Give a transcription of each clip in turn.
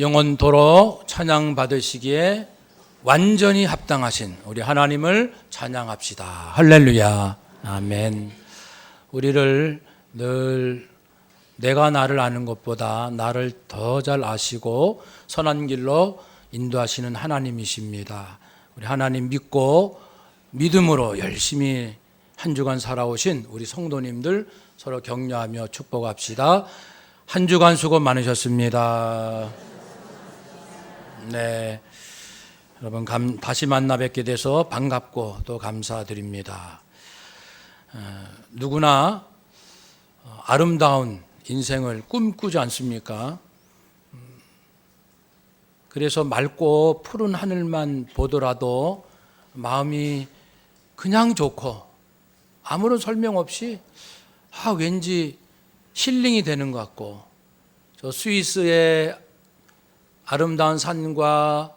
영원토록 찬양 받으시기에 완전히 합당하신 우리 하나님을 찬양합시다. 할렐루야. 아멘. 우리를 늘 내가 나를 아는 것보다 나를 더 잘 아시고 선한 길로 인도하시는 하나님이십니다. 우리 하나님 믿고 믿음으로 열심히 한 주간 살아오신 우리 성도님들 서로 격려하며 축복합시다. 한 주간 수고 많으셨습니다. 네, 여러분 다시 만나 뵙게 돼서 반갑고 또 감사드립니다. 누구나 아름다운 인생을 꿈꾸지 않습니까? 그래서 맑고 푸른 하늘만 보더라도 마음이 그냥 좋고 아무런 설명 없이 왠지 힐링이 되는 것 같고, 저 스위스의 아름다운 산과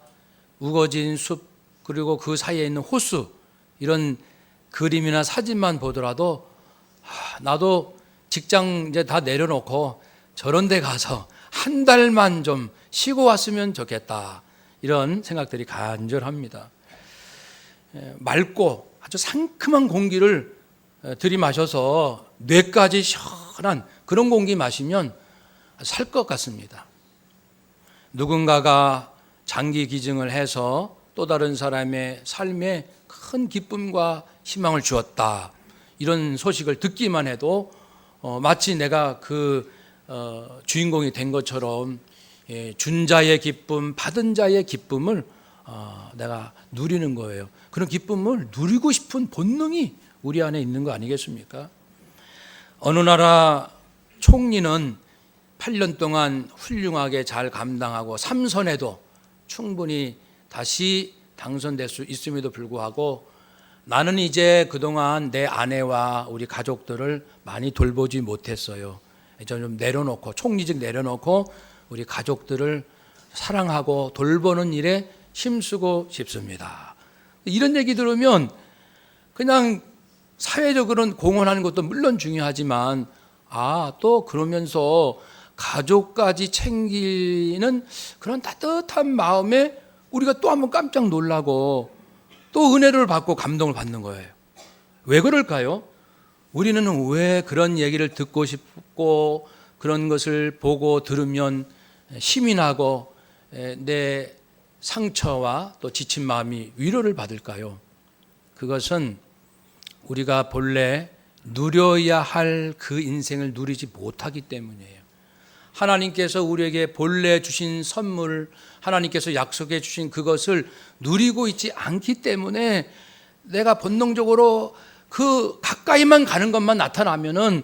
우거진 숲 그리고 그 사이에 있는 호수, 이런 그림이나 사진만 보더라도 나도 직장 이제 다 내려놓고 저런 데 가서 한 달만 좀 쉬고 왔으면 좋겠다, 이런 생각들이 간절합니다. 맑고 아주 상큼한 공기를 들이마셔서 뇌까지 시원한 그런 공기 마시면 살 것 같습니다. 누군가가 장기 기증을 해서 또 다른 사람의 삶에 큰 기쁨과 희망을 주었다, 이런 소식을 듣기만 해도 마치 내가 그 주인공이 된 것처럼 준 자의 기쁨, 받은 자의 기쁨을 내가 누리는 거예요. 그런 기쁨을 누리고 싶은 본능이 우리 안에 있는 거 아니겠습니까? 어느 나라 총리는 8년 동안 훌륭하게 잘 감당하고 삼선에도 충분히 다시 당선될 수 있음에도 불구하고 나는 이제 그동안 내 아내와 우리 가족들을 많이 돌보지 못했어요. 저는 좀 내려놓고, 총리직 내려놓고 우리 가족들을 사랑하고 돌보는 일에 힘쓰고 싶습니다. 이런 얘기 들으면 그냥 사회적으로는 공헌하는 것도 물론 중요하지만 또 그러면서 가족까지 챙기는 그런 따뜻한 마음에 우리가 또 한번 깜짝 놀라고 또 은혜를 받고 감동을 받는 거예요. 왜 그럴까요? 우리는 왜 그런 얘기를 듣고 싶고 그런 것을 보고 들으면 힘이 나고 내 상처와 또 지친 마음이 위로를 받을까요? 그것은 우리가 본래 누려야 할 그 인생을 누리지 못하기 때문이에요. 하나님께서 우리에게 본래 주신 선물, 하나님께서 약속해 주신 그것을 누리고 있지 않기 때문에 내가 본능적으로 그 가까이만 가는 것만 나타나면은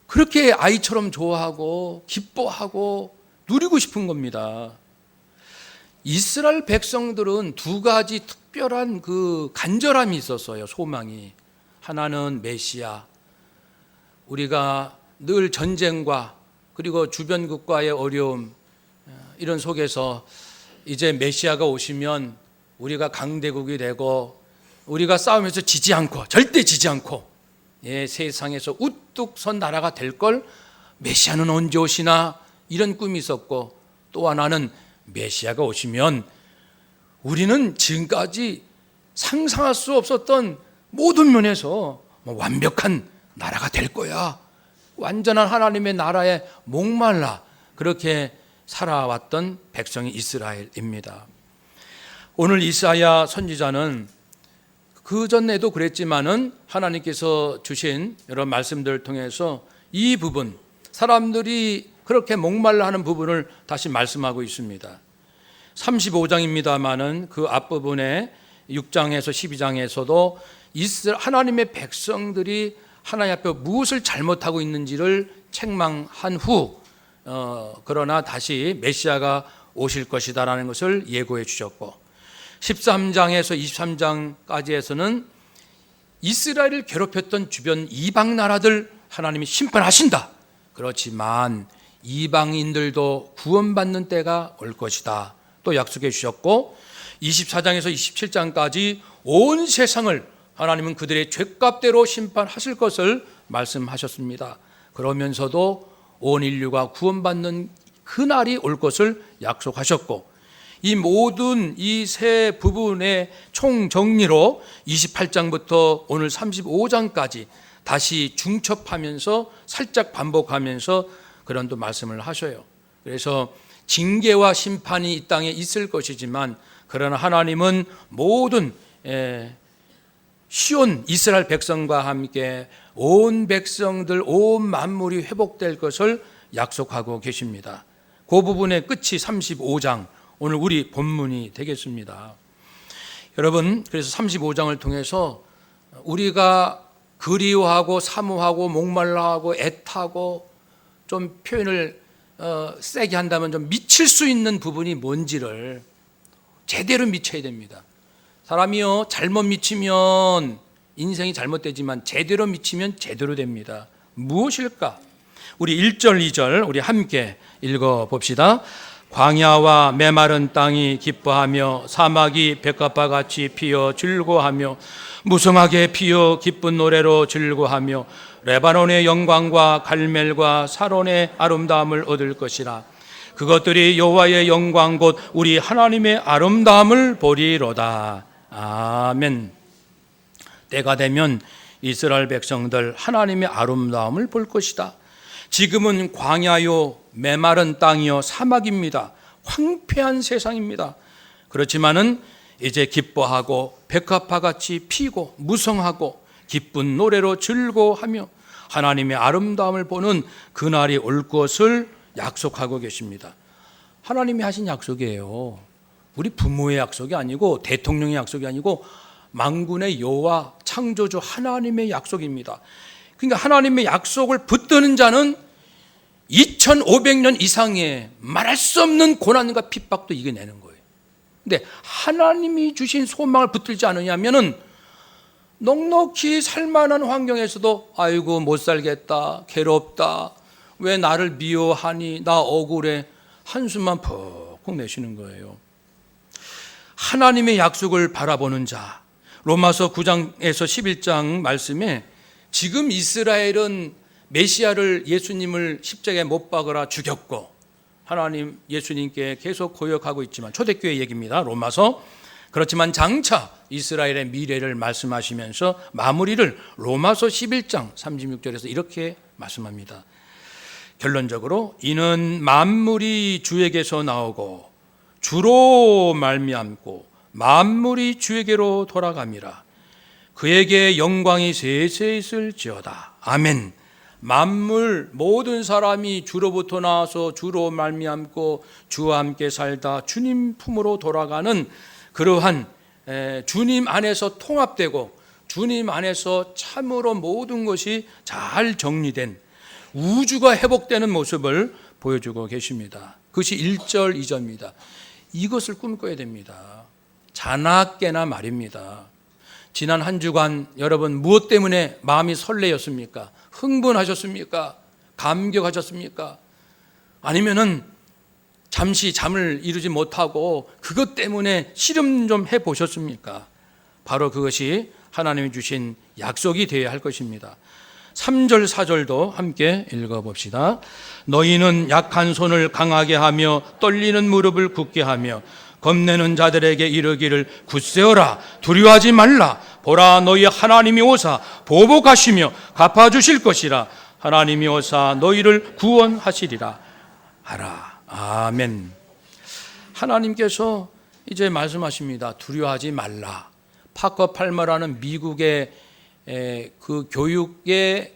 그렇게 아이처럼 좋아하고 기뻐하고 누리고 싶은 겁니다. 이스라엘 백성들은 두 가지 특별한 그 간절함이 있었어요. 소망이. 하나는 메시아, 우리가 늘 전쟁과 그리고 주변국과의 어려움, 이런 속에서 이제 메시아가 오시면 우리가 강대국이 되고 우리가 싸움에서 지지 않고, 절대 지지 않고 세상에서 우뚝 선 나라가 될 걸, 메시아는 언제 오시나, 이런 꿈이 있었고, 또 하나는 메시아가 오시면 우리는 지금까지 상상할 수 없었던 모든 면에서 완벽한 나라가 될 거야, 완전한 하나님의 나라에 목말라 그렇게 살아왔던 백성이 이스라엘입니다. 오늘 이사야 선지자는 그전에도 그랬지만은 하나님께서 주신 여러 말씀들을 통해서 이 부분, 사람들이 그렇게 목말라 하는 부분을 다시 말씀하고 있습니다. 35장입니다마는 그 앞부분에 6장에서 12장에서도 하나님의 백성들이 하나님 앞에 무엇을 잘못하고 있는지를 책망한 후 그러나 다시 메시아가 오실 것이다라는 것을 예고해 주셨고, 13장에서 23장까지에서는 이스라엘을 괴롭혔던 주변 이방 나라들 하나님이 심판하신다, 그렇지만 이방인들도 구원받는 때가 올 것이다 또 약속해 주셨고, 24장에서 27장까지 온 세상을 하나님은 그들의 죄값대로 심판하실 것을 말씀하셨습니다. 그러면서도 온 인류가 구원받는 그날이 올 것을 약속하셨고, 이 모든 이 세 부분의 총정리로 28장부터 오늘 35장까지 다시 중첩하면서 살짝 반복하면서 그런 또 말씀을 하셔요. 그래서 징계와 심판이 이 땅에 있을 것이지만, 그러나 하나님은 모든 시온 이스라엘 백성과 함께 온 백성들, 온 만물이 회복될 것을 약속하고 계십니다. 그 부분의 끝이 35장, 오늘 우리 본문이 되겠습니다. 여러분, 그래서 35장을 통해서 우리가 그리워하고 사모하고 목말라하고 애타고, 좀 표현을 세게 한다면 좀 미칠 수 있는 부분이 뭔지를 제대로 미쳐야 됩니다. 사람이요, 잘못 미치면 인생이 잘못되지만 제대로 미치면 제대로 됩니다. 무엇일까? 우리 1절 2절 우리 함께 읽어봅시다. 광야와 메마른 땅이 기뻐하며 사막이 백합화 같이 피어 즐거워하며 무성하게 피어 기쁜 노래로 즐거워하며 레바논의 영광과 갈멜과 사론의 아름다움을 얻을 것이라. 그것들이 여호와의 영광 곧 우리 하나님의 아름다움을 보리로다. 아멘. 때가 되면 이스라엘 백성들 하나님의 아름다움을 볼 것이다. 지금은 광야요, 메마른 땅이요, 사막입니다. 황폐한 세상입니다. 그렇지만은 이제 기뻐하고 백합화같이 피고 무성하고 기쁜 노래로 즐거워하며 하나님의 아름다움을 보는 그날이 올 것을 약속하고 계십니다. 하나님이 하신 약속이에요. 우리 부모의 약속이 아니고, 대통령의 약속이 아니고, 만군의 여호와 창조주 하나님의 약속입니다. 그러니까 하나님의 약속을 붙드는 자는 2500년 이상의 말할 수 없는 고난과 핍박도 이겨내는 거예요. 근데 하나님이 주신 소망을 붙들지 않으냐면은 넉넉히 살만한 환경에서도 아이고 못 살겠다, 괴롭다, 왜 나를 미워하니, 나 억울해, 한숨만 푹푹 내쉬는 거예요. 하나님의 약속을 바라보는 자, 로마서 9장에서 11장 말씀에 지금 이스라엘은 메시아를, 예수님을 십자가에 못 박으라 죽였고 하나님 예수님께 계속 고역하고 있지만, 초대교회 얘기입니다. 로마서. 그렇지만 장차 이스라엘의 미래를 말씀하시면서 마무리를 로마서 11장 36절에서 이렇게 말씀합니다. 결론적으로 이는 만물이 주에게서 나오고 주로 말미암고 만물이 주에게로 돌아갑니다. 그에게 영광이 세세 있을지어다. 아멘. 만물 모든 사람이 주로부터 나와서 주로 말미암고 주와 함께 살다 주님 품으로 돌아가는 그러한 주님 안에서 통합되고 주님 안에서 참으로 모든 것이 잘 정리된 우주가 회복되는 모습을 보여주고 계십니다. 그것이 1절 2절입니다. 이것을 꿈꿔야 됩니다. 자나깨나 말입니다. 지난 한 주간 여러분 무엇 때문에 마음이 설레었습니까? 흥분하셨습니까? 감격하셨습니까? 아니면은 잠시 잠을 이루지 못하고 그것 때문에 씨름 좀 해보셨습니까? 바로 그것이 하나님이 주신 약속이 되어야 할 것입니다. 3절 4절도 함께 읽어봅시다. 너희는 약한 손을 강하게 하며 떨리는 무릎을 굳게 하며 겁내는 자들에게 이르기를 굳세어라, 두려워하지 말라. 보라, 너희 하나님이 오사 보복하시며 갚아주실 것이라. 하나님이 오사 너희를 구원하시리라 하라. 아멘. 하나님께서 이제 말씀하십니다. 두려워하지 말라. 파커 팔머라는 미국의 그 교육의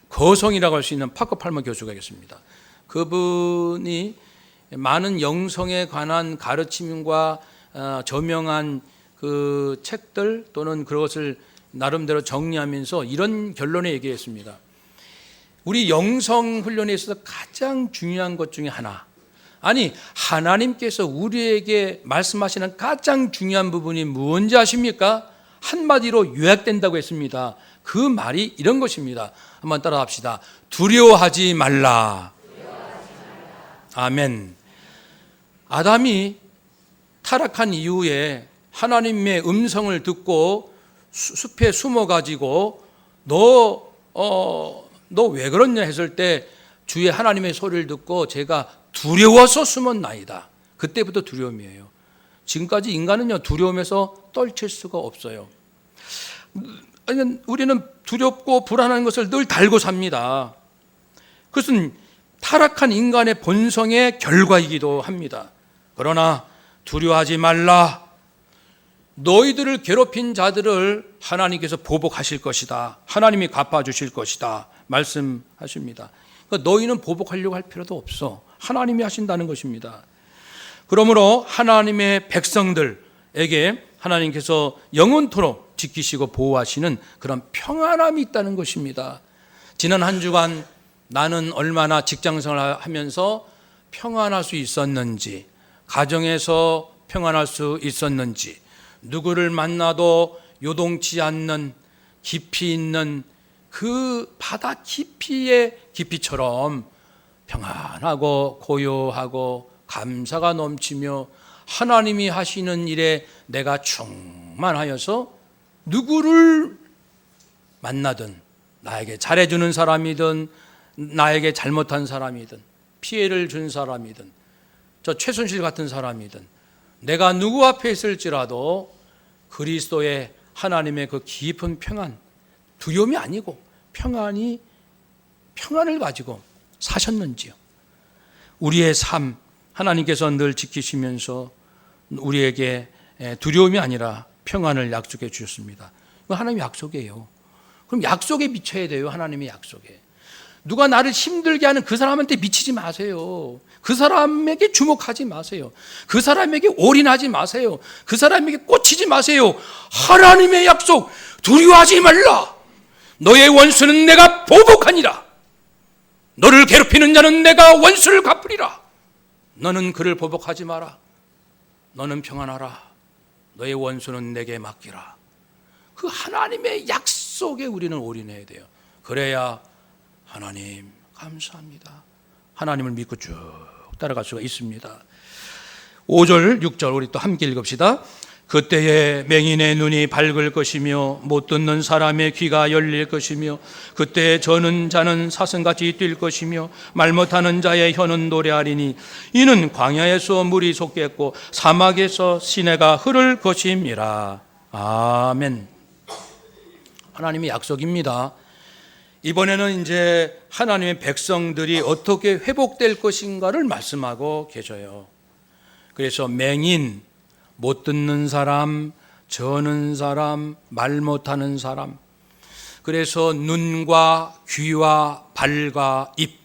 거성이라고 할 수 있는 파커 팔머 교수가 있습니다. 그분이 많은 영성에 관한 가르침과 저명한 그 책들 또는 그것을 나름대로 정리하면서 이런 결론에 얘기했습니다. 우리 영성 훈련에 있어서 가장 중요한 것 중에 하나, 아니 하나님께서 우리에게 말씀하시는 가장 중요한 부분이 무엇인지 아십니까? 한마디로 요약된다고 했습니다. 그 말이 이런 것입니다. 한번 따라합시다. 두려워하지 말라. 아멘. 아담이 타락한 이후에 하나님의 음성을 듣고 숲에 숨어가지고 너 왜 그러냐 했을 때 주의 하나님의 소리를 듣고 제가 두려워서 숨었나이다. 그때부터 두려움이에요. 지금까지 인간은요, 두려움에서 떨칠 수가 없어요. 우리는 두렵고 불안한 것을 늘 달고 삽니다. 그것은 타락한 인간의 본성의 결과이기도 합니다. 그러나 두려워하지 말라. 너희들을 괴롭힌 자들을 하나님께서 보복하실 것이다. 하나님이 갚아주실 것이다. 말씀하십니다. 그러니까 너희는 보복하려고 할 필요도 없어. 하나님이 하신다는 것입니다. 그러므로 하나님의 백성들에게 하나님께서 영원토록 지키시고 보호하시는 그런 평안함이 있다는 것입니다. 지난 한 주간 나는 얼마나 직장생활을 하면서 평안할 수 있었는지, 가정에서 평안할 수 있었는지, 누구를 만나도 요동치 않는 깊이 있는 그 바다 깊이의 깊이처럼 평안하고 고요하고 감사가 넘치며 하나님이 하시는 일에 내가 충만하여서 누구를 만나든, 나에게 잘해주는 사람이든 나에게 잘못한 사람이든 피해를 준 사람이든 저 최순실 같은 사람이든 내가 누구 앞에 있을지라도 그리스도의 하나님의 그 깊은 평안, 두려움이 아니고 평안을 가지고 사셨는지요. 우리의 삶 하나님께서 늘 지키시면서 우리에게 두려움이 아니라 평안을 약속해 주셨습니다. 하나님의 약속이에요. 그럼 약속에 미쳐야 돼요. 하나님의 약속에. 누가 나를 힘들게 하는 그 사람한테 미치지 마세요. 그 사람에게 주목하지 마세요. 그 사람에게 올인하지 마세요. 그 사람에게 꽂히지 마세요. 하나님의 약속, 두려워하지 말라. 너의 원수는 내가 보복하니라. 너를 괴롭히는 자는 내가 원수를 갚으리라. 너는 그를 보복하지 마라. 너는 평안하라. 너의 원수는 내게 맡기라. 그 하나님의 약속에 우리는 올인해야 돼요. 그래야 하나님 감사합니다. 하나님을 믿고 쭉 따라갈 수가 있습니다. 5절, 6절 우리 또 함께 읽읍시다. 그때에 맹인의 눈이 밝을 것이며 못 듣는 사람의 귀가 열릴 것이며 그때에 저는 자는 사슴같이 뛸 것이며 말 못하는 자의 혀는 노래하리니 이는 광야에서 물이 솟겠고 사막에서 시내가 흐를 것임이라. 아멘. 하나님의 약속입니다. 이번에는 이제 하나님의 백성들이 어떻게 회복될 것인가를 말씀하고 계셔요. 그래서 맹인, 못 듣는 사람, 저는 사람, 말 못하는 사람, 그래서 눈과 귀와 발과 입,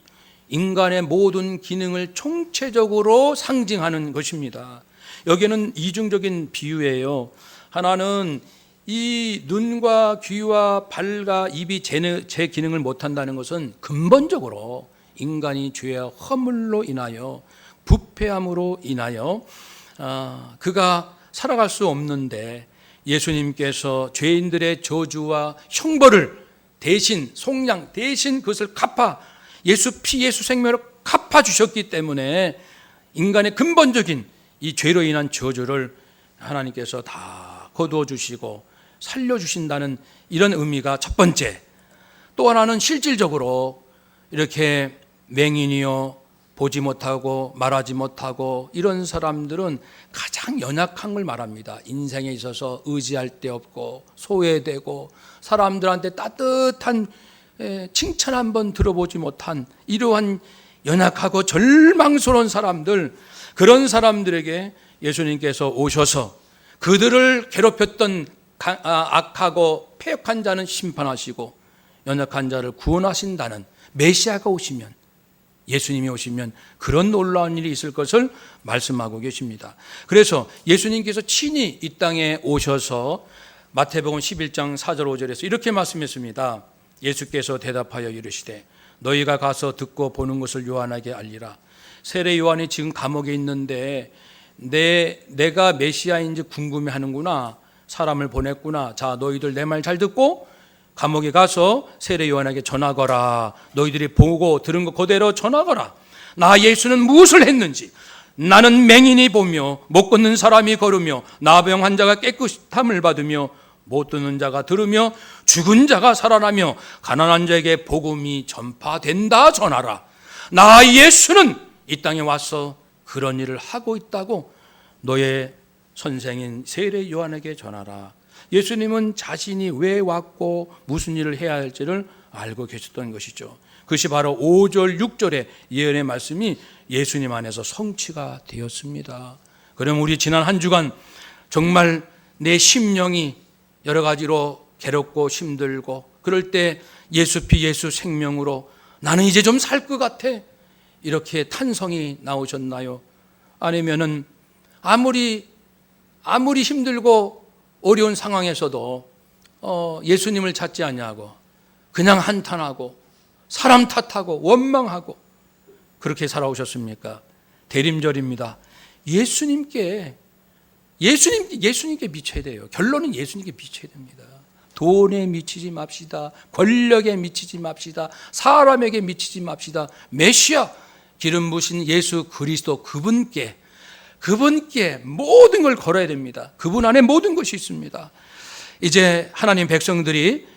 인간의 모든 기능을 총체적으로 상징하는 것입니다. 여기는 이중적인 비유예요. 하나는 이 눈과 귀와 발과 입이 제 기능을 못한다는 것은 근본적으로 인간이 죄와 허물로 인하여, 부패함으로 인하여 그가 살아갈 수 없는데 예수님께서 죄인들의 저주와 형벌을 대신, 속량 대신 그것을 갚아, 예수 피, 예수 생명으로 갚아주셨기 때문에 인간의 근본적인 이 죄로 인한 저주를 하나님께서 다 거두어 주시고 살려주신다는 이런 의미가 첫 번째. 또 하나는 실질적으로 이렇게 맹인이요, 보지 못하고 말하지 못하고 이런 사람들은 가장 연약한 걸 말합니다. 인생에 있어서 의지할 데 없고 소외되고 사람들한테 따뜻한 칭찬 한번 들어보지 못한 이러한 연약하고 절망스러운 사람들, 그런 사람들에게 예수님께서 오셔서 그들을 괴롭혔던 악하고 패역한 자는 심판하시고 연약한 자를 구원하신다는 메시아가 오시면, 예수님이 오시면 그런 놀라운 일이 있을 것을 말씀하고 계십니다. 그래서 예수님께서 친히 이 땅에 오셔서 마태복음 11장 4절 5절에서 이렇게 말씀했습니다. 예수께서 대답하여 이르시되 너희가 가서 듣고 보는 것을 요한에게 알리라. 세례 요한이 지금 감옥에 있는데 내가 메시아인지 궁금해하는구나. 사람을 보냈구나. 자, 너희들 내 말 잘 듣고 감옥에 가서 세례 요한에게 전하거라. 너희들이 보고 들은 것 그대로 전하거라. 나 예수는 무엇을 했는지, 나는 맹인이 보며 못 걷는 사람이 걸으며 나병 환자가 깨끗함을 받으며 못 듣는 자가 들으며 죽은 자가 살아나며 가난한 자에게 복음이 전파된다 전하라. 나 예수는 이 땅에 와서 그런 일을 하고 있다고 너의 선생인 세례 요한에게 전하라. 예수님은 자신이 왜 왔고 무슨 일을 해야 할지를 알고 계셨던 것이죠. 그것이 바로 5절 6절의 예언의 말씀이 예수님 안에서 성취가 되었습니다. 그럼 우리 지난 한 주간 정말 내 심령이 여러 가지로 괴롭고 힘들고 그럴 때 예수 피 예수 생명으로 나는 이제 좀 살 것 같아, 이렇게 탄성이 나오셨나요? 아니면은 아무리 힘들고 어려운 상황에서도 예수님을 찾지 아니하고 그냥 한탄하고 사람 탓하고 원망하고 그렇게 살아오셨습니까? 대림절입니다. 예수님께 미쳐야 돼요. 결론은 예수님께 미쳐야 됩니다. 돈에 미치지 맙시다. 권력에 미치지 맙시다. 사람에게 미치지 맙시다. 메시아 기름 부으신 예수 그리스도 그분께 모든 걸 걸어야 됩니다. 그분 안에 모든 것이 있습니다. 이제 하나님 백성들이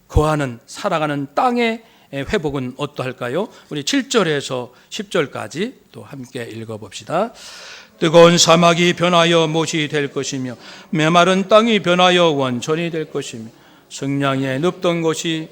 거하는 살아가는 땅의 회복은 어떠할까요? 우리 7절에서 10절까지 또 함께 읽어봅시다. 뜨거운 사막이 변하여 못이 될 것이며 메마른 땅이 변하여 원천이 될 것이며 성량에 눕던 곳이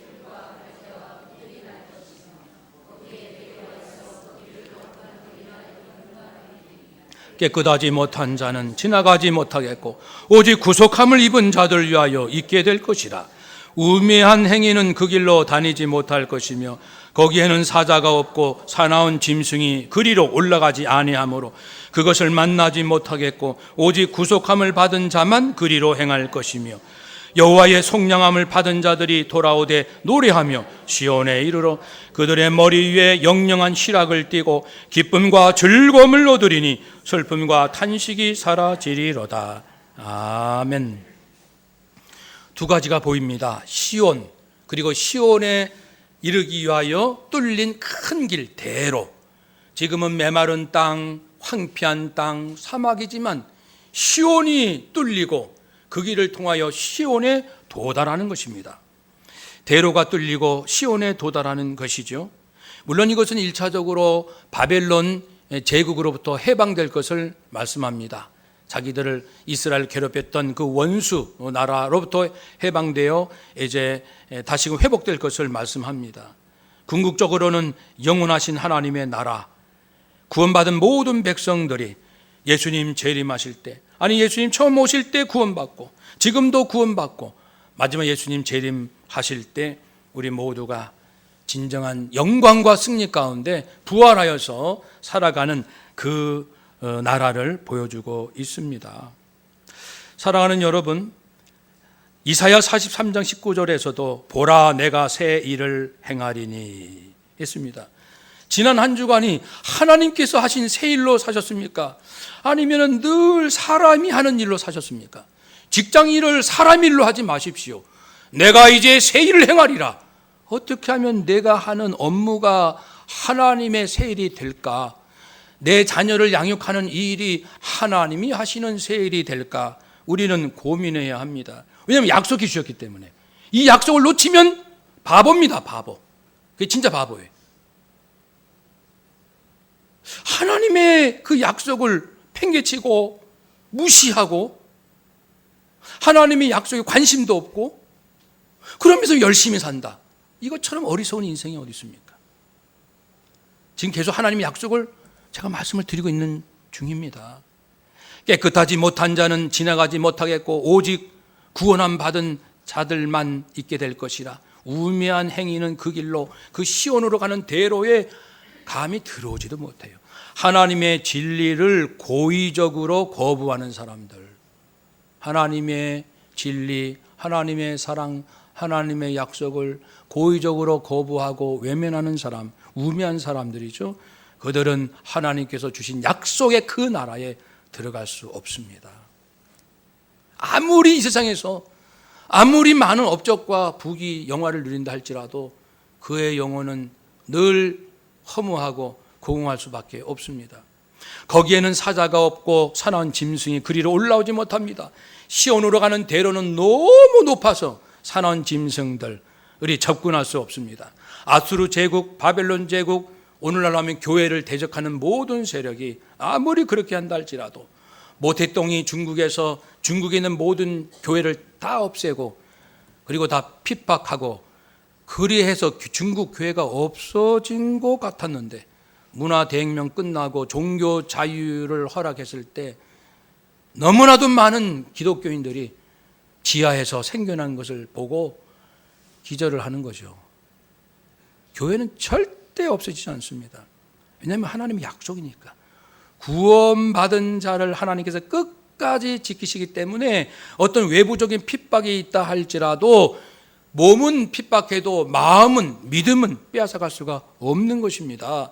깨끗하지 못한 자는 지나가지 못하겠고 오직 구속함을 입은 자들 위하여 있게 될 것이라. 우매한 행위는 그 길로 다니지 못할 것이며 거기에는 사자가 없고 사나운 짐승이 그리로 올라가지 아니하므로 그것을 만나지 못하겠고 오직 구속함을 받은 자만 그리로 행할 것이며 여호와의 속량함을 받은 자들이 돌아오되 노래하며 시온에 이르러 그들의 머리 위에 영영한 시락을 띠고 기쁨과 즐거움을 얻으리니 슬픔과 탄식이 사라지리로다. 아멘. 두 가지가 보입니다. 시온, 그리고 시온에 이르기 위하여 뚫린 큰 길 대로. 지금은 메마른 땅, 황폐한 땅, 사막이지만 시온이 뚫리고 그 길을 통하여 시온에 도달하는 것입니다. 대로가 뚫리고 시온에 도달하는 것이죠. 물론 이것은 1차적으로 바벨론 제국으로부터 해방될 것을 말씀합니다. 자기들을 이스라엘 괴롭혔던 그 원수 나라로부터 해방되어 이제 다시금 회복될 것을 말씀합니다. 궁극적으로는 영원하신 하나님의 나라, 구원받은 모든 백성들이 예수님 재림하실 때, 아니 예수님 처음 오실 때 구원받고 지금도 구원받고 마지막 예수님 재림하실 때 우리 모두가 진정한 영광과 승리 가운데 부활하여서 살아가는 그 나라를 보여주고 있습니다. 사랑하는 여러분, 이사야 43장 19절에서도 보라 내가 새 일을 행하리니 했습니다. 지난 한 주간이 하나님께서 하신 새 일로 사셨습니까? 아니면 늘 사람이 하는 일로 사셨습니까? 직장 일을 사람 일로 하지 마십시오. 내가 이제 새 일을 행하리라. 어떻게 하면 내가 하는 업무가 하나님의 새 일이 될까? 내 자녀를 양육하는 이 일이 하나님이 하시는 새 일이 될까? 우리는 고민해야 합니다. 왜냐하면 약속해 주셨기 때문에. 이 약속을 놓치면 바보입니다. 바보. 그게 진짜 바보예요. 하나님의 그 약속을 팽개치고 무시하고 하나님의 약속에 관심도 없고 그러면서 열심히 산다. 이것처럼 어리석은 인생이 어디 있습니까? 지금 계속 하나님의 약속을 제가 말씀을 드리고 있는 중입니다. 깨끗하지 못한 자는 지나가지 못하겠고 오직 구원함 받은 자들만 있게 될 것이라. 우매한 행위는 그 길로 그 시온으로 가는 대로에 감히 들어오지도 못해요. 하나님의 진리를 고의적으로 거부하는 사람들, 하나님의 진리, 하나님의 사랑, 하나님의 약속을 고의적으로 거부하고 외면하는 사람, 우매한 사람들이죠. 그들은 하나님께서 주신 약속의 그 나라에 들어갈 수 없습니다. 아무리 이 세상에서 아무리 많은 업적과 부귀 영화를 누린다 할지라도 그의 영혼은 늘 허무하고 공허할 수밖에 없습니다. 거기에는 사자가 없고 사나운 짐승이 그리로 올라오지 못합니다. 시온으로 가는 대로는 너무 높아서 사나운 짐승들이 접근할 수 없습니다. 아수르 제국, 바벨론 제국, 오늘날 하면 교회를 대적하는 모든 세력이 아무리 그렇게 한다 할지라도 모태똥이 중국에 있는 모든 교회를 다 없애고 그리고 다 핍박하고 그리해서 중국 교회가 없어진 것 같았는데 문화대혁명 끝나고 종교 자유를 허락했을 때 너무나도 많은 기독교인들이 지하에서 생겨난 것을 보고 기절을 하는 거죠. 교회는 절대 없어지지 않습니다. 왜냐하면 하나님의 약속이니까. 구원받은 자를 하나님께서 끝까지 지키시기 때문에 어떤 외부적인 핍박이 있다 할지라도 몸은 핍박해도 마음은, 믿음은 빼앗아갈 수가 없는 것입니다.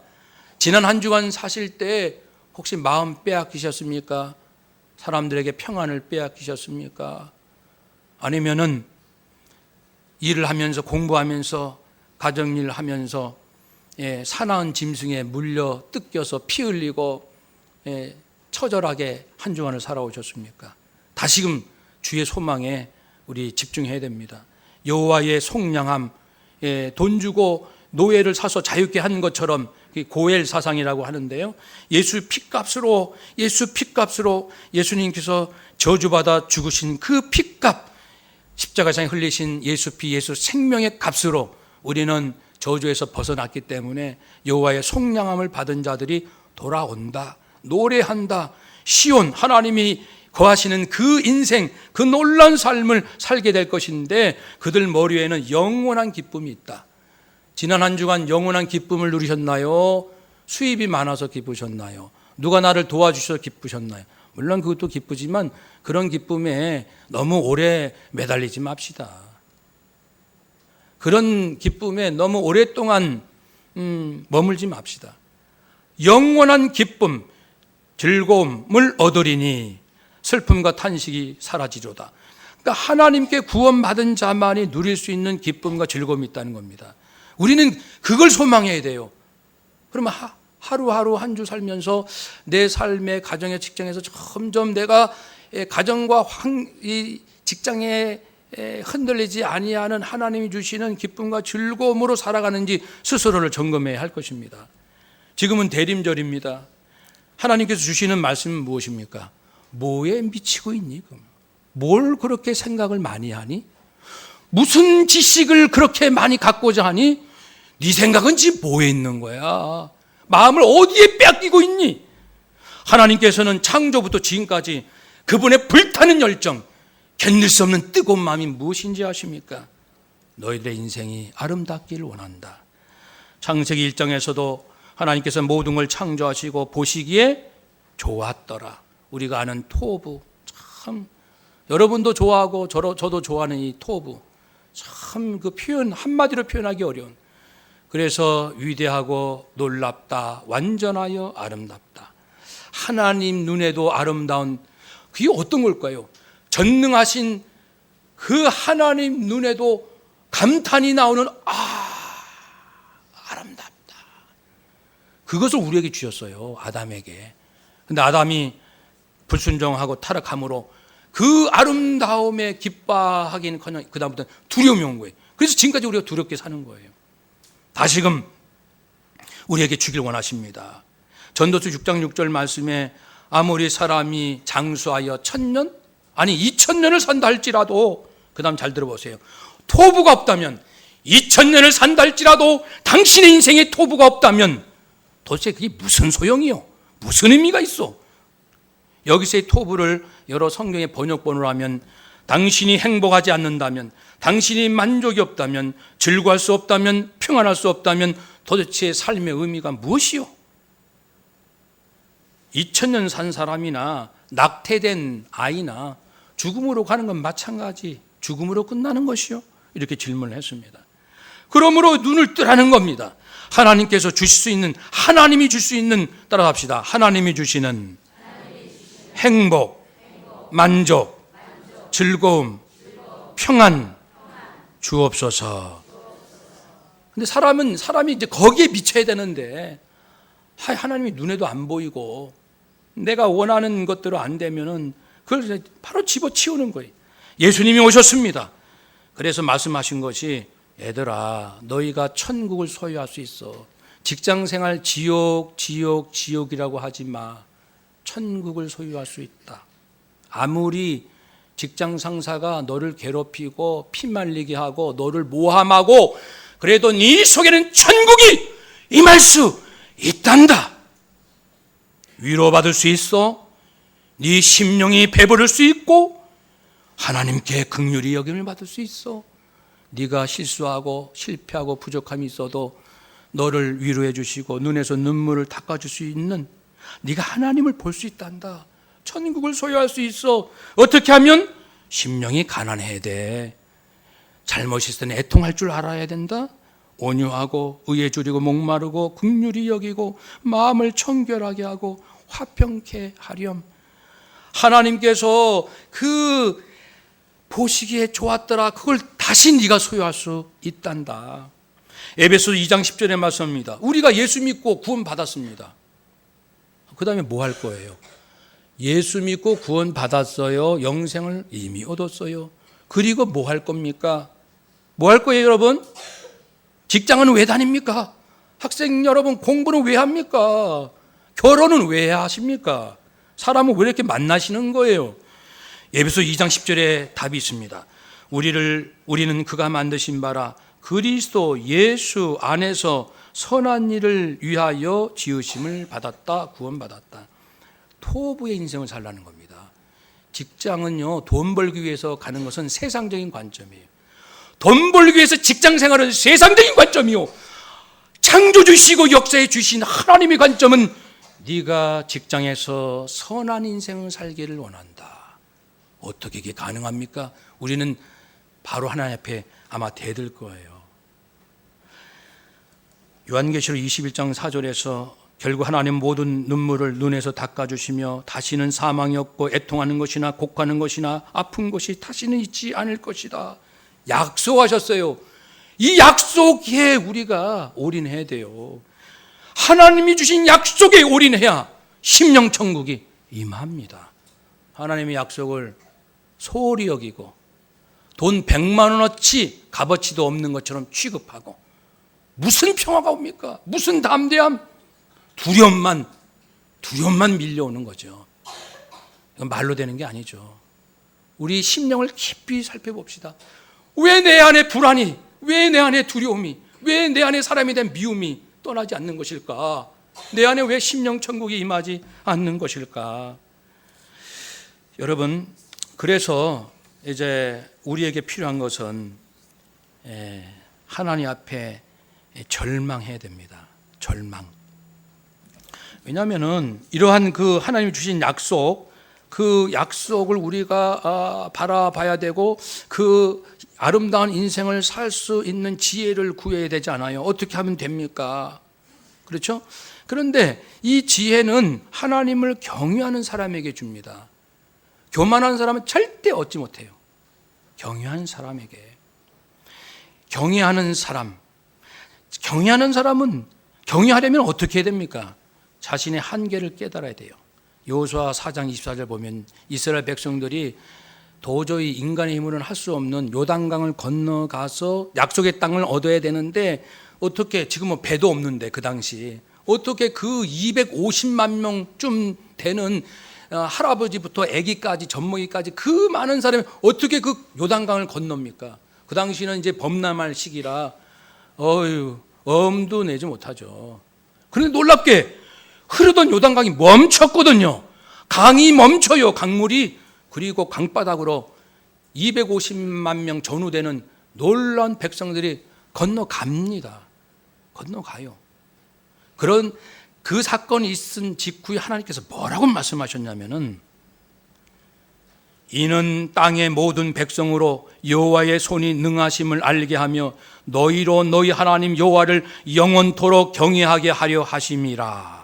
지난 한 주간 사실 때 혹시 마음 빼앗기셨습니까? 사람들에게 평안을 빼앗기셨습니까? 아니면은 일을 하면서 공부하면서 가정일 하면서 사나운 짐승에 물려 뜯겨서 피 흘리고 처절하게 한 주간을 살아오셨습니까? 다시금 주의 소망에 우리 집중해야 됩니다. 여호와의 속량함, 돈 주고 노예를 사서 자유케 한 것처럼 고엘 사상이라고 하는데요. 예수 핏값으로 예수님께서 저주받아 죽으신 그 핏값, 십자가상에 흘리신 예수 피, 예수 생명의 값으로 우리는 저주에서 벗어났기 때문에 여호와의 속량함을 받은 자들이 돌아온다, 노래한다. 시온, 하나님이 거하시는 그 인생, 그 놀라운 삶을 살게 될 것인데 그들 머리에는 영원한 기쁨이 있다. 지난 한 주간 영원한 기쁨을 누리셨나요? 수입이 많아서 기쁘셨나요? 누가 나를 도와주셔서 기쁘셨나요? 물론 그것도 기쁘지만 그런 기쁨에 너무 오래 매달리지 맙시다. 그런 기쁨에 너무 오랫동안 머물지 맙시다. 영원한 기쁨, 즐거움을 얻으리니 슬픔과 탄식이 사라지로다. 그러니까 하나님께 구원받은 자만이 누릴 수 있는 기쁨과 즐거움이 있다는 겁니다. 우리는 그걸 소망해야 돼요. 그러면 하루하루 한 주 살면서 내 삶의 가정의 직장에서 점점 내가 가정과 이 직장에 흔들리지 아니하는 하나님이 주시는 기쁨과 즐거움으로 살아가는지 스스로를 점검해야 할 것입니다. 지금은 대림절입니다. 하나님께서 주시는 말씀은 무엇입니까? 뭐에 미치고 있니? 뭘 그렇게 생각을 많이 하니? 무슨 지식을 그렇게 많이 갖고자 하니? 네 생각은 지금 뭐에 있는 거야? 마음을 어디에 빼앗기고 있니? 하나님께서는 창조부터 지금까지 그분의 불타는 열정, 견딜 수 없는 뜨거운 마음이 무엇인지 아십니까? 너희들의 인생이 아름답기를 원한다. 창세기 1장에서도 하나님께서 모든 걸 창조하시고 보시기에 좋았더라. 우리가 아는 토부, 참 여러분도 좋아하고 저도 좋아하는 이 토부, 참 그 표현 한마디로 표현하기 어려운, 그래서 위대하고 놀랍다, 완전하여 아름답다. 하나님 눈에도 아름다운 그게 어떤 걸까요? 전능하신 그 하나님 눈에도 감탄이 나오는 아름답다. 그것을 우리에게 주셨어요. 아담에게. 근데 아담이 불순종하고 타락함으로 그 아름다움에 기뻐하기는커녕 그다음부터 두려움이 온 거예요. 그래서 지금까지 우리가 두렵게 사는 거예요. 다시금 우리에게 주길 원하십니다. 전도서 6장 6절 말씀에 아무리 사람이 장수하여 1000년 아니 2000년을 산다 할지라도, 그 다음 잘 들어보세요. 토부가 없다면, 2000년을 산다 할지라도 당신의 인생에 토부가 없다면 도대체 그게 무슨 소용이요? 무슨 의미가 있어? 여기서의 토부를 여러 성경의 번역본으로 하면 당신이 행복하지 않는다면, 당신이 만족이 없다면, 즐거워할 수 없다면, 평안할 수 없다면 도대체 삶의 의미가 무엇이요? 2000년 산 사람이나 낙태된 아이나 죽음으로 가는 건 마찬가지, 죽음으로 끝나는 것이요? 이렇게 질문을 했습니다. 그러므로 눈을 뜨라는 겁니다. 하나님께서 주실 수 있는, 하나님이 줄 수 있는, 따라합시다. 하나님이 주시는 행복, 만족, 즐거움, 평안 주옵소서. 근데 사람이 이제 거기에 미쳐야 되는데, 하나님이 눈에도 안 보이고 내가 원하는 것대로 안 되면은 그걸 바로 집어치우는 거예요. 예수님이 오셨습니다. 그래서 말씀하신 것이, 얘들아, 너희가 천국을 소유할 수 있어. 직장생활 지옥이라고 하지 마. 천국을 소유할 수 있다. 아무리 직장 상사가 너를 괴롭히고 피말리게 하고 너를 모함하고 그래도 네 속에는 천국이 임할 수 있단다. 위로받을 수 있어. 네 심령이 배부를 수 있고 하나님께 긍휼히 여김을 받을 수 있어. 네가 실수하고 실패하고 부족함이 있어도 너를 위로해 주시고 눈에서 눈물을 닦아줄 수 있는 네가 하나님을 볼 수 있단다. 천국을 소유할 수 있어. 어떻게 하면? 심령이 가난해야 돼. 잘못이 있을 때는 애통할 줄 알아야 된다. 온유하고 의에 줄이고 목마르고 긍휼히 여기고 마음을 청결하게 하고 화평케 하렴. 하나님께서 그 보시기에 좋았더라. 그걸 다시 네가 소유할 수 있단다. 에베소서 2장 10절에 말씀합니다. 우리가 예수 믿고 구원 받았습니다. 그 다음에 뭐 할 거예요? 예수 믿고 구원 받았어요. 영생을 이미 얻었어요. 그리고 뭐 할 겁니까? 뭐 할 거예요, 여러분? 직장은 왜 다닙니까? 학생 여러분 공부는 왜 합니까? 결혼은 왜 하십니까? 사람은 왜 이렇게 만나시는 거예요? 에베소 2장 10절에 답이 있습니다. 우리는 그가 만드신 바라 그리스도 예수 안에서 선한 일을 위하여 지으심을 받았다, 구원받았다. 토부의 인생을 살라는 겁니다. 직장은요, 돈 벌기 위해서 가는 것은 세상적인 관점이에요. 돈 벌기 위해서 직장 생활은 세상적인 관점이요. 창조주시고 역사해 주신 하나님의 관점은 네가 직장에서 선한 인생을 살기를 원한다. 어떻게 이게 가능합니까? 우리는 바로 하나님 앞에 아마 대들 거예요. 요한계시록 21장 4절에서 결국 하나님 모든 눈물을 눈에서 닦아주시며 다시는 사망이 없고 애통하는 것이나 곡하는 것이나 아픈 것이 다시는 있지 않을 것이다. 약속하셨어요. 이 약속에 우리가 올인해야 돼요. 하나님이 주신 약속에 올인해야 심령천국이 임합니다. 하나님의 약속을 소홀히 여기고 돈 100만 원어치 값어치도 없는 것처럼 취급하고 무슨 평화가 옵니까? 무슨 담대함? 두려움만 밀려오는 거죠. 이건 말로 되는 게 아니죠. 우리 심령을 깊이 살펴봅시다. 왜 내 안에 불안이, 왜 내 안에 두려움이, 왜 내 안에 사람에 대한 미움이 떠나지 않는 것일까? 내 안에 왜 심령 천국이 임하지 않는 것일까? 여러분, 그래서 이제 우리에게 필요한 것은 하나님 절망해야 됩니다. 절망. 왜냐하면은 이러한 그 하나님이 주신 약속, 그 약속을 우리가 바라봐야 되고 그 아름다운 인생을 살 수 있는 지혜를 구해야 되지 않아요? 어떻게 하면 됩니까? 그렇죠? 그런데 이 지혜는 하나님을 경외하는 사람에게 줍니다. 교만한 사람은 절대 얻지 못해요. 경외하는 사람에게. 경외하는 사람은 경외하려면 어떻게 해야 됩니까? 자신의 한계를 깨달아야 돼요. 여호수아 4장 24절 보면 이스라엘 백성들이 도저히 인간의 힘으로는 할 수 없는 요단강을 건너가서 약속의 땅을 얻어야 되는데 어떻게 지금은 배도 없는데 그 당시 어떻게 그 250만 명쯤 되는 할아버지부터 아기까지 젖먹이까지 그 많은 사람이 어떻게 그 요단강을 건넙니까? 그 당시는 이제 범람할 시기라 엄도 내지 못하죠. 그런데 놀랍게 흐르던 요단강이 멈췄거든요. 강이 멈춰요. 강물이. 그리고 강바닥으로 250만 명 전후되는 놀라운 백성들이 건너갑니다. 건너가요. 그런 그 사건이 있은 직후에 하나님께서 뭐라고 말씀하셨냐면은 이는 땅의 모든 백성으로 여호와의 손이 능하심을 알게 하며 너희로 너희 하나님 여호와를 영원토록 경외하게 하려 하심이라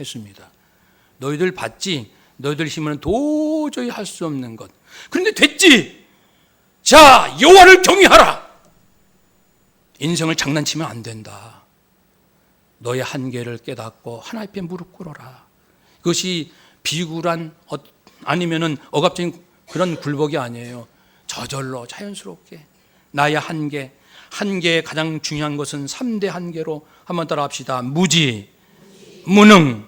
했습니다. 너희들 봤지? 너희들 힘으로는 도저히 할 수 없는 것. 그런데 됐지? 자, 여호와를 경외하라. 인생을 장난치면 안 된다. 너의 한계를 깨닫고 하나님 앞에 무릎 꿇어라. 그것이 비굴한 아니면은 억압적인 그런 굴복이 아니에요. 저절로 자연스럽게 나의 한계, 한계, 가장 중요한 것은 3대 한계로 한번 따라 합시다. 무지, 무능,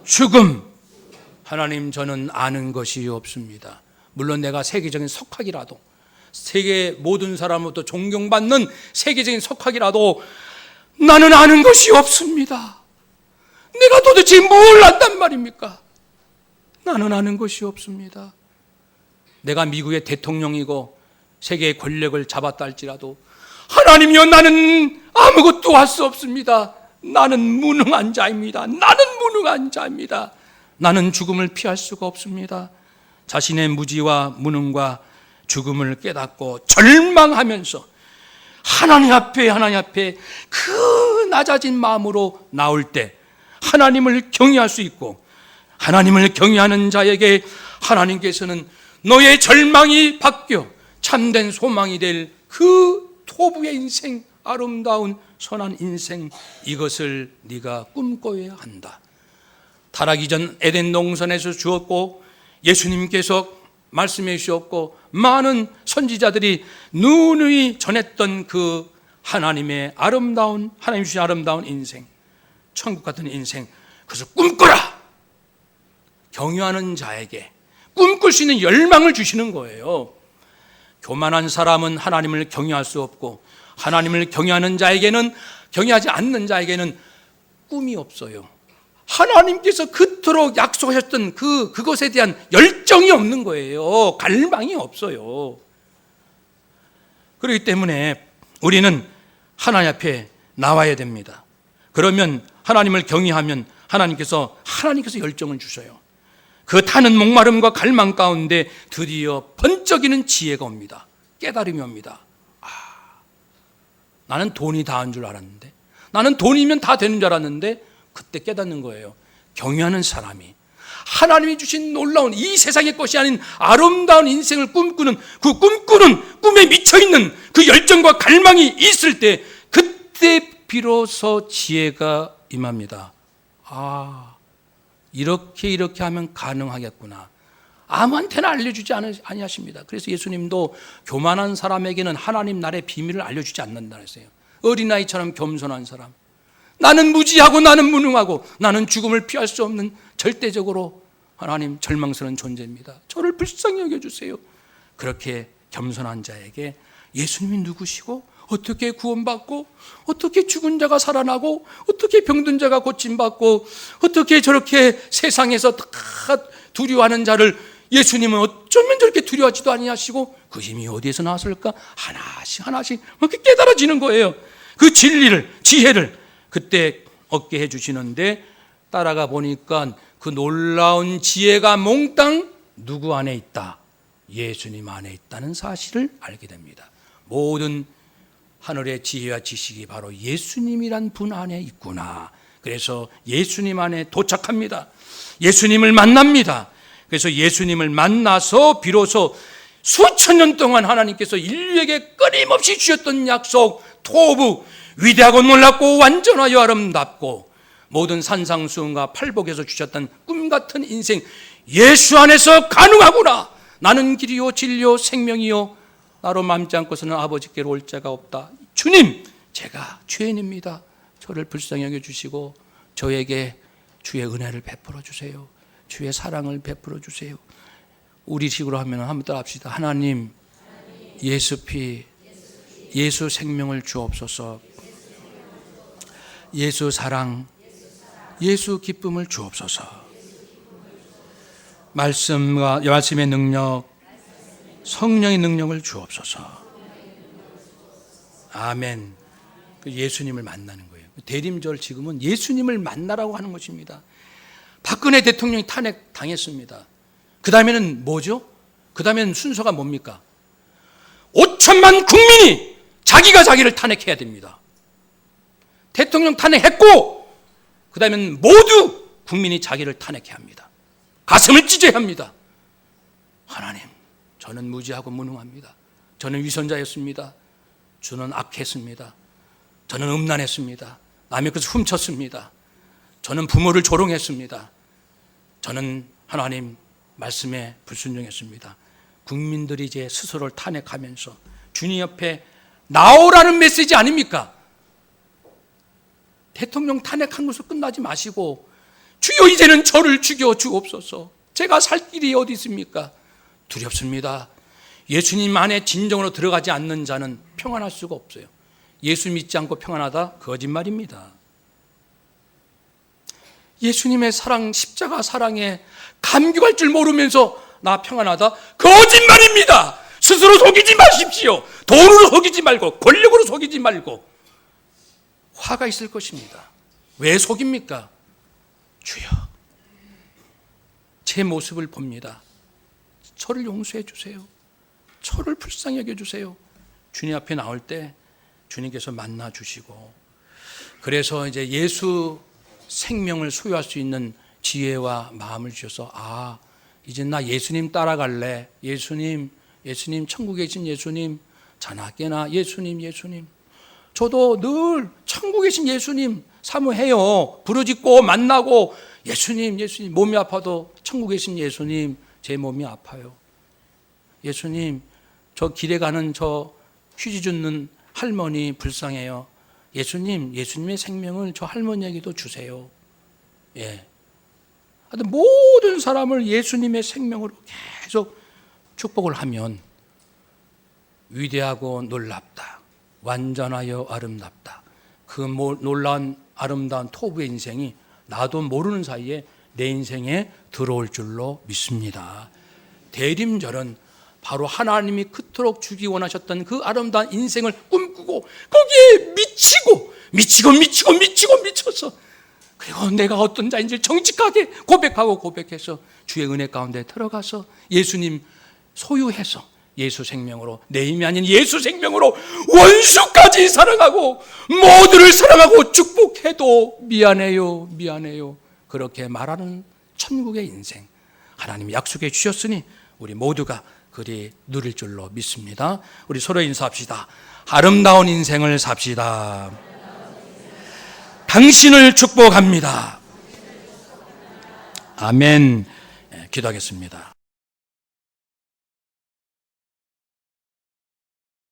죽음. 하나님, 저는 아는 것이 없습니다. 물론 내가 세계적인 석학이라도, 세계 모든 사람으로부터 존경받는 세계적인 석학이라도 나는 아는 것이 없습니다. 내가 도대체 뭘 안단 말입니까? 나는 아는 것이 없습니다. 내가 미국의 대통령이고 세계의 권력을 잡았다 할지라도 하나님이여, 나는 아무것도 할 수 없습니다. 나는 무능한 자입니다. 나는 무능한 자입니다. 나는 죽음을 피할 수가 없습니다. 자신의 무지와 무능과 죽음을 깨닫고 절망하면서 하나님 앞에 그 낮아진 마음으로 나올 때 하나님을 경외할 수 있고, 하나님을 경외하는 자에게 하나님께서는 너의 절망이 바뀌어 참된 소망이 될 그 토부의 인생, 아름다운 선한 인생, 이것을 네가 꿈꿔야 한다. 타락이 전 에덴 동산에서 주었고, 예수님께서 말씀해 주셨고, 많은 선지자들이 누누이 전했던 그 하나님의 아름다운, 하나님 주신 아름다운 인생, 천국 같은 인생, 그것을 꿈꾸라. 경유하는 자에게 꿈꿀 수 있는 열망을 주시는 거예요. 교만한 사람은 하나님을 경유할 수 없고, 하나님을 경유하는 자에게는, 경유하지 않는 자에게는 꿈이 없어요. 하나님께서 그토록 약속하셨던 그것에 대한 열정이 없는 거예요. 갈망이 없어요. 그렇기 때문에 우리는 하나님 앞에 나와야 됩니다. 그러면 하나님을 경외하면 하나님께서 열정을 주셔요. 그 타는 목마름과 갈망 가운데 드디어 번쩍이는 지혜가 옵니다. 깨달음이 옵니다. 나는 돈이 다인 줄 알았는데, 나는 돈이면 다 되는 줄 알았는데, 그때 깨닫는 거예요. 경외하는 사람이 하나님이 주신 놀라운 이 세상의 것이 아닌 아름다운 인생을 꿈꾸는, 그 꿈꾸는 꿈에 미쳐있는 그 열정과 갈망이 있을 때, 그때 비로소 지혜가 임합니다. 이렇게 하면 가능하겠구나. 아무한테나 알려주지 아니하십니다. 그래서 예수님도 교만한 사람에게는 하나님 나라의 비밀을 알려주지 않는다 했어요. 어린아이처럼 겸손한 사람, 나는 무지하고 나는 무능하고 나는 죽음을 피할 수 없는 절대적으로 하나님 절망스러운 존재입니다. 저를 불쌍히 여겨주세요. 그렇게 겸손한 자에게 예수님이 누구시고, 어떻게 구원받고, 어떻게 죽은 자가 살아나고, 어떻게 병든 자가 고침받고, 어떻게 저렇게 세상에서 다 두려워하는 자를 예수님은 어쩌면 저렇게 두려워하지도 아니하시고 그 힘이 어디에서 나왔을까? 하나씩 이렇게 깨달아지는 거예요. 그 진리를, 지혜를 그때 얻게 해주시는데, 따라가 보니까 그 놀라운 지혜가 몽땅 누구 안에 있다? 예수님 안에 있다는 사실을 알게 됩니다. 모든 하늘의 지혜와 지식이 바로 예수님이란 분 안에 있구나. 그래서 예수님 안에 도착합니다. 예수님을 만납니다. 그래서 예수님을 만나서 비로소 수천 년 동안 하나님께서 인류에게 끊임없이 주셨던 약속, 토부, 위대하고 놀랍고 완전하여 아름답고 모든 산상수훈과 팔복에서 주셨던 꿈같은 인생, 예수 안에서 가능하구나. 나는 길이요 진리요 생명이요 나로 맘지 않고서는 아버지께로 올 자가 없다. 주님, 제가 죄인입니다. 저를 불쌍히 여겨주시고 저에게 주의 은혜를 베풀어 주세요. 주의 사랑을 베풀어 주세요. 우리식으로 하면 한번 따라 합시다. 하나님, 예수 피, 예수 생명을 주옵소서. 예수 사랑, 예수 기쁨을 주옵소서. 말씀의 능력, 성령의 능력을 주옵소서. 아멘. 예수님을 만나는 거예요. 대림절 지금은 예수님을 만나라고 하는 것입니다. 박근혜 대통령이 탄핵당했습니다. 그 다음에는 뭐죠? 그 다음에는 순서가 뭡니까? 5천만 국민이 자기가 자기를 탄핵해야 됩니다. 대통령 탄핵했고 그 다음에는 모두 국민이 자기를 탄핵해야 합니다. 가슴을 찢어야 합니다. 하나님, 저는 무지하고 무능합니다. 저는 위선자였습니다. 저는 악했습니다. 저는 음란했습니다. 남의 것을 훔쳤습니다. 저는 부모를 조롱했습니다. 저는 하나님 말씀에 불순종했습니다. 국민들이 이제 스스로를 탄핵하면서 주님 옆에 나오라는 메시지 아닙니까? 대통령 탄핵한 것으로 끝나지 마시고 주여 이제는 저를 죽여 주옵소서. 제가 살 길이 어디 있습니까? 두렵습니다. 예수님 안에 진정으로 들어가지 않는 자는 평안할 수가 없어요. 예수 믿지 않고 평안하다? 거짓말입니다. 예수님의 사랑, 십자가 사랑에 감격할 줄 모르면서 나 평안하다? 거짓말입니다. 스스로 속이지 마십시오. 돈으로 속이지 말고, 권력으로 속이지 말고. 화가 있을 것입니다. 왜 속입니까? 주여, 제 모습을 봅니다. 저를 용서해 주세요. 저를 불쌍히 여겨주세요. 주님 앞에 나올 때 주님께서 만나 주시고, 그래서 이제 예수 생명을 소유할 수 있는 지혜와 마음을 주셔서, 아, 이제 나 예수님 따라갈래. 예수님 천국에 계신 예수님, 자나 깨나 예수님. 저도 늘 천국에 계신 예수님 사모해요. 부르짖고 만나고, 예수님 몸이 아파도 천국에 계신 예수님, 제 몸이 아파요. 예수님, 저 길에 가는 저 휴지 줍는 할머니 불쌍해요. 예수님의 생명을 저 할머니에게도 주세요. 예. 하여튼 모든 사람을 예수님의 생명으로 계속 축복을 하면 위대하고 놀랍다, 완전하여 아름답다, 그 놀라운 아름다운 토부의 인생이 나도 모르는 사이에 내 인생에 들어올 줄로 믿습니다. 대림절은 바로 하나님이 그토록 주기 원하셨던 그 아름다운 인생을 꿈꾸고 거기에 미쳐서, 그리고 내가 어떤 자인지 정직하게 고백해서 주의 은혜 가운데 들어가서 예수님 소유해서 예수 생명으로, 내 힘이 아닌 예수 생명으로 원수까지 사랑하고 모두를 사랑하고 축복해도 미안해요 그렇게 말하는 천국의 인생, 하나님이 약속해 주셨으니 우리 모두가 그리 누릴 줄로 믿습니다. 우리 서로 인사합시다. 아름다운 인생을 삽시다. 당신을 축복합니다. 아멘. 기도하겠습니다.